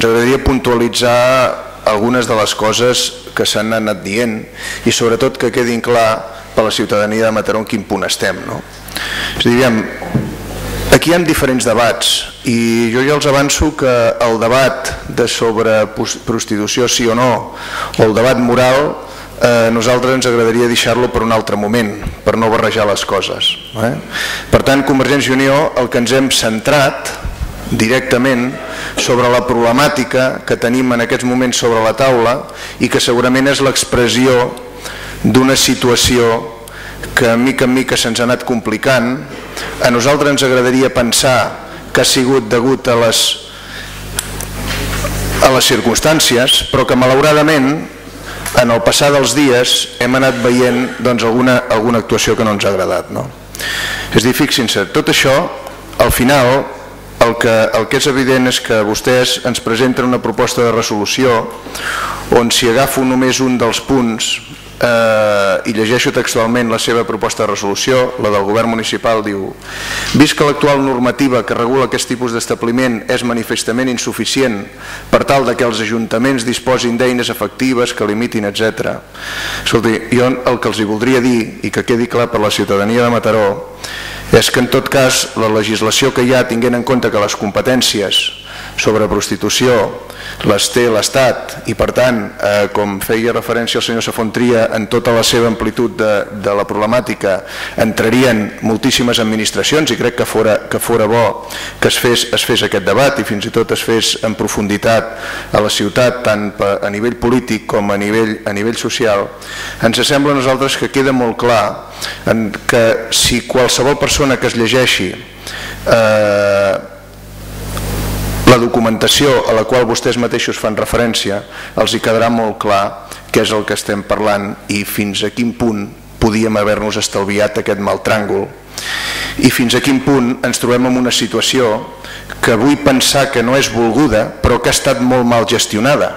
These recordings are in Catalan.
ens agradaria puntualitzar algunes de les coses que s'han anat dient i sobretot que quedin clar per a la ciutadania de Mataró en quin punt estem. És a dir, aquí hi ha diferents debats i jo ja els avanço que el debat de sobre prostitució sí o no, o el debat moral, a nosaltres ens agradaria deixar-lo per un altre moment, per no barrejar les coses. Per tant, Convergència i Unió, el que ens hem centrat directament sobre la problemàtica que tenim en aquests moments sobre la taula i que segurament és l'expressió d'una situació que mica en mica se'ns ha anat complicant. A nosaltres ens agradaria pensar que ha sigut degut a les circumstàncies, però que malauradament en el passar dels dies hem anat veient alguna actuació que no ens ha agradat. És a dir, fixin-se, tot això al final el que és evident és que vostès ens presenten una proposta de resolució on si agafo només un dels punts i llegeixo textualment la seva proposta de resolució, la del govern municipal, diu: vist que l'actual normativa que regula aquest tipus d'establiment és manifestament insuficient per tal que els ajuntaments disposin d'eines efectives que limitin, etc. Escolti, jo el que els hi voldria dir i que quedi clar per la ciutadania de Mataró és que en tot cas la legislació que hi ha, tenint en compte que les competències sobre prostitució les té l'Estat i per tant, com feia referència el senyor Safontria, en tota la seva amplitud de la problemàtica entrarien moltíssimes administracions i crec que fora bo que es fes aquest debat i fins i tot es fes en profunditat a la ciutat tant a nivell polític com a nivell social. Ens sembla a nosaltres que queda molt clar que si qualsevol persona que es llegeixi la documentació a la qual vostès mateixos fan referència, els hi quedarà molt clar què és el que estem parlant i fins a quin punt podíem haver-nos estalviat aquest mal tràngol i fins a quin punt ens trobem en una situació que vull pensar que no és volguda però que ha estat molt mal gestionada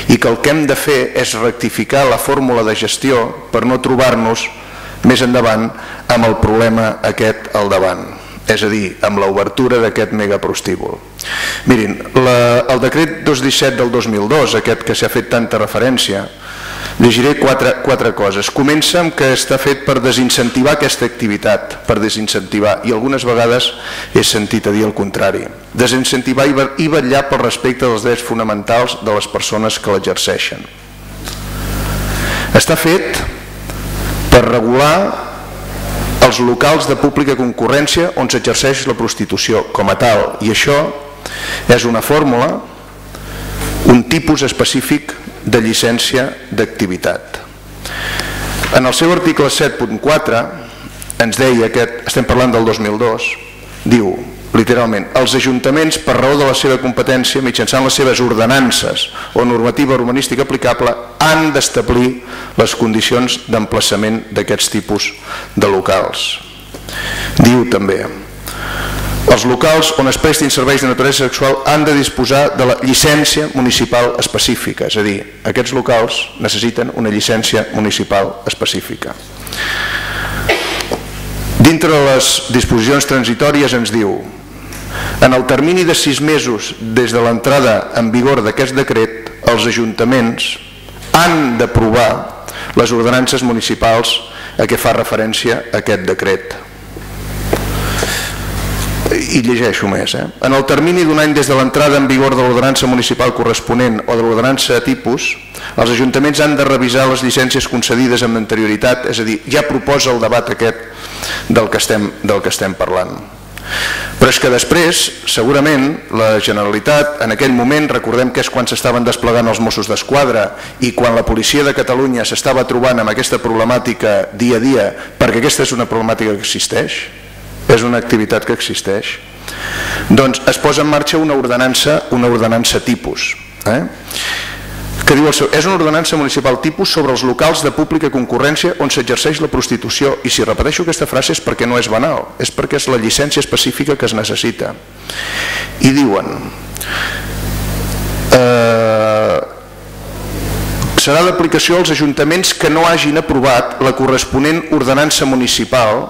i que el que hem de fer és rectificar la fórmula de gestió per no trobar-nos més endavant amb el problema aquest al davant, és a dir, amb l'obertura d'aquest megaprostíbul. Mirin, el decret 217 del 2002, aquest que s'ha fet tanta referència, llegiré quatre coses. Comença amb que està fet per desincentivar aquesta activitat, per desincentivar, i algunes vegades he sentit a dir el contrari. Desincentivar i vetllar pel respecte dels drets fonamentals de les persones que l'exerceixen. Està fet per regular els locals de pública concurrència on s'exerceix la prostitució com a tal, i això és una fórmula, un tipus específic de llicència d'activitat. En el seu article 7.4 ens deia, estem parlant del 2002, diu literalment: els ajuntaments, per raó de la seva competència, mitjançant les seves ordenances o normativa urbanística aplicable, han d'establir les condicions d'emplaçament d'aquests tipus de locals. Diu també: els locals on es prestin serveis de naturalesa sexual han de disposar de la llicència municipal específica, és a dir, aquests locals necessiten una llicència municipal específica. Dintre de les disposicions transitòries ens diu: en el termini de 6 mesos des de l'entrada en vigor d'aquest decret, els ajuntaments han d'aprovar les ordenances municipals a què fa referència aquest decret. I llegeixo més. En el termini d'un any des de l'entrada en vigor de l'ordenança municipal corresponent o de l'ordenança a tipus, els ajuntaments han de revisar les llicències concedides amb anterioritat, és a dir, ja proposa el debat aquest del que estem parlant. Però és que després, segurament, la Generalitat, en aquell moment, recordem que és quan s'estaven desplegant els Mossos d'Esquadra i quan la policia de Catalunya s'estava trobant amb aquesta problemàtica dia a dia, perquè aquesta és una problemàtica que existeix, és una activitat que existeix, doncs es posa en marxa una ordenança tipus, que diu és una ordenança municipal tipus sobre els locals de pública concurrència on s'exerceix la prostitució, i si repeteixo aquesta frase és perquè no és banal, és perquè és la llicència específica que es necessita. I diuen: serà d'aplicació als ajuntaments que no hagin aprovat la corresponent ordenança municipal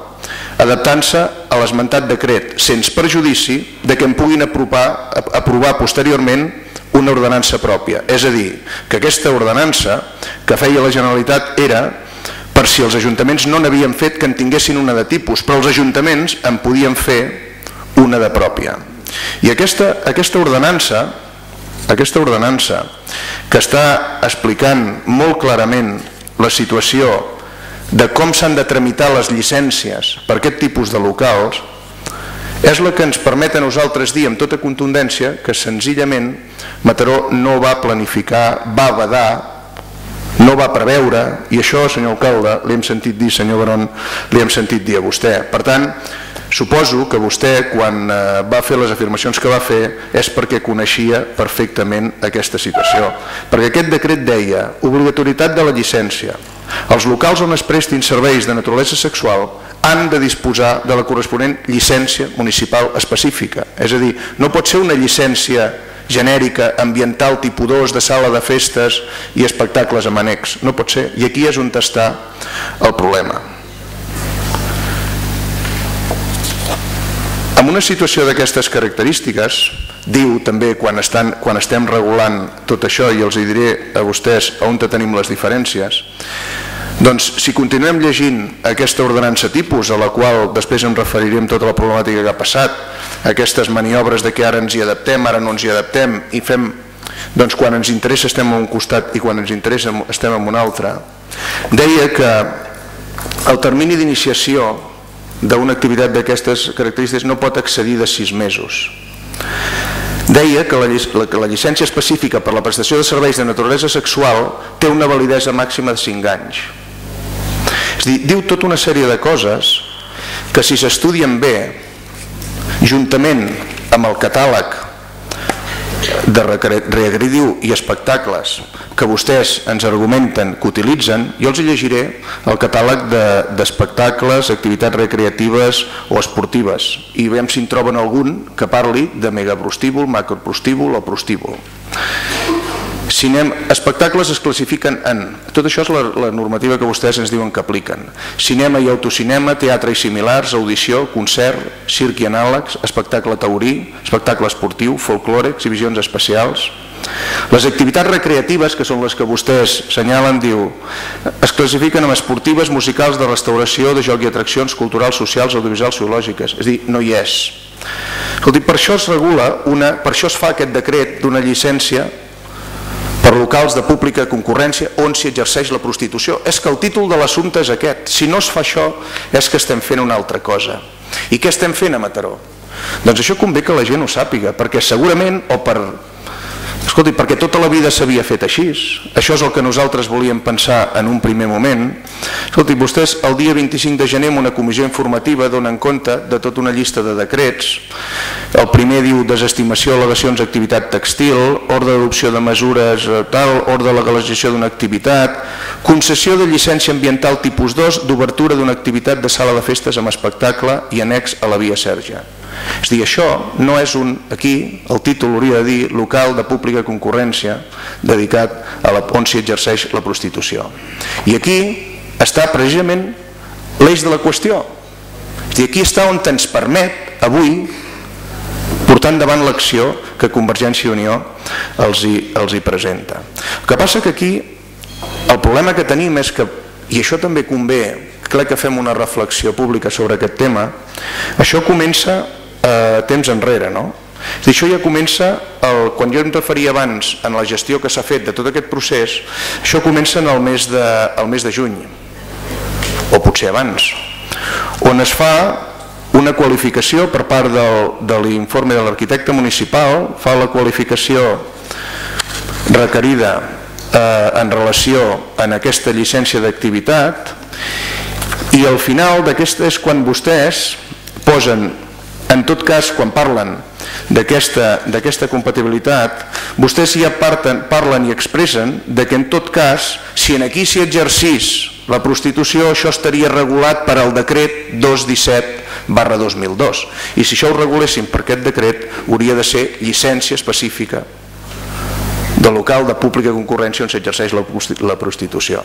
adaptant-se a l'esmentat decret, sens perjudici de que en puguin aprovar posteriorment una ordenança pròpia. És a dir, que aquesta ordenança que feia la Generalitat era per si els ajuntaments no n'havien fet que en tinguessin una de tipus, però els ajuntaments en podien fer una de pròpia. I aquesta ordenança que està explicant molt clarament la situació de com s'han de tramitar les llicències per aquest tipus de locals és la que ens permet a nosaltres dir amb tota contundència que senzillament Mataró no va planificar, va vedar, no va preveure, i això, senyor alcalde, li hem sentit dir, senyor Barón, li hem sentit dir a vostè. Per tant, suposo que vostè, quan va fer les afirmacions que va fer, és perquè coneixia perfectament aquesta situació. Perquè aquest decret deia obligatorietat de la llicència. Els locals on es prestin serveis de naturalesa sexual han de disposar de la corresponent llicència municipal específica. És a dir, no pot ser una llicència genèrica, ambiental, tipus 2, de sala de festes i espectacles amb annex. No pot ser. I aquí és on està el problema. En una situació d'aquestes característiques, diu també quan estem regulant tot això, i els diré a vostès on tenim les diferències, doncs si continuem llegint aquesta ordenança tipus, a la qual després em referiré amb tota la problemàtica que ha passat, aquestes maniobres de que ara ens hi adaptem, ara no ens hi adaptem, i fem, doncs quan ens interessa estem a un costat i quan ens interessa estem en un altre, deia que el termini d'iniciació d'una activitat d'aquestes característiques no pot excedir de 6 mesos. Deia que la llicència específica per la prestació de serveis de naturalesa sexual té una validesa màxima de 5 anys. És a dir, diu tota una sèrie de coses que si s'estudien bé, juntament amb el catàleg de recreatiu i espectacles que vostès ens argumenten que utilitzen, jo els llegiré el catàleg d'espectacles, activitats recreatives o esportives i veiem si en troben algun que parli de megaprostíbul, macroprostíbul o prostíbul. Espectacles es classifiquen en... Tot això és la normativa que vostès ens diuen que apliquen. Cinema i autocinema, teatre i similars, audició, concert, circ i anàlegs, espectacle taurí, espectacle esportiu, folklore, exhibicions especials. Les activitats recreatives, que són les que vostès senyalen, diu, es classifiquen en esportives, musicals, de restauració, de joc i atraccions, culturals, socials, audiovisuals, zoològiques. És a dir, no hi és. Escolti, per això es regula, per això es fa aquest decret d'una llicència per locals de pública concurrència on s'hi exerceix la prostitució. És que el títol de l'assumpte és aquest. Si no es fa això, és que estem fent una altra cosa. I què estem fent a Mataró? Doncs això convé que la gent ho sàpiga, perquè segurament, o per... Escolti, perquè tota la vida s'havia fet així. Això és el que nosaltres volíem pensar en un primer moment. Escolti, vostès el dia 25 de gener en una comissió informativa donen compte de tota una llista de decrets. El primer diu desestimació, al·legacions d'activitat textil, ordre d'adopció de mesures tal, ordre de legalització d'una activitat, concessió de llicència ambiental tipus 2 d'obertura d'una activitat de sala de festes amb espectacle i annex a la via Sèrgia. És a dir, això no és aquí el títol hauria de dir local de pública concurrència dedicat on s'hi exerceix la prostitució. I aquí està precisament l'eix de la qüestió. És a dir, aquí està on ens permet avui portar endavant l'acció que Convergència i Unió els hi presenta. El que passa que aquí el problema que tenim és que, i això també convé, crec que fem una reflexió pública sobre aquest tema, això comença temps enrere, no? És a dir, això ja comença, quan jo em referia abans en la gestió que s'ha fet de tot aquest procés, això comença en el mes de juny, o potser abans, on es fa una qualificació per part de l'informe de l'arquitecte municipal, fa la qualificació requerida en relació a aquesta llicència d'activitat, i al final d'aquesta és quan vostès posen, en tot cas quan parlen d'aquesta compatibilitat, vostès ja parlen i expressen que en tot cas, si aquí s'hi exercís la prostitució, això estaria regulat per al decret 217/2002. I si això ho reguléssim per aquest decret, hauria de ser llicència específica del local de pública concurrència on s'exerceix la prostitució.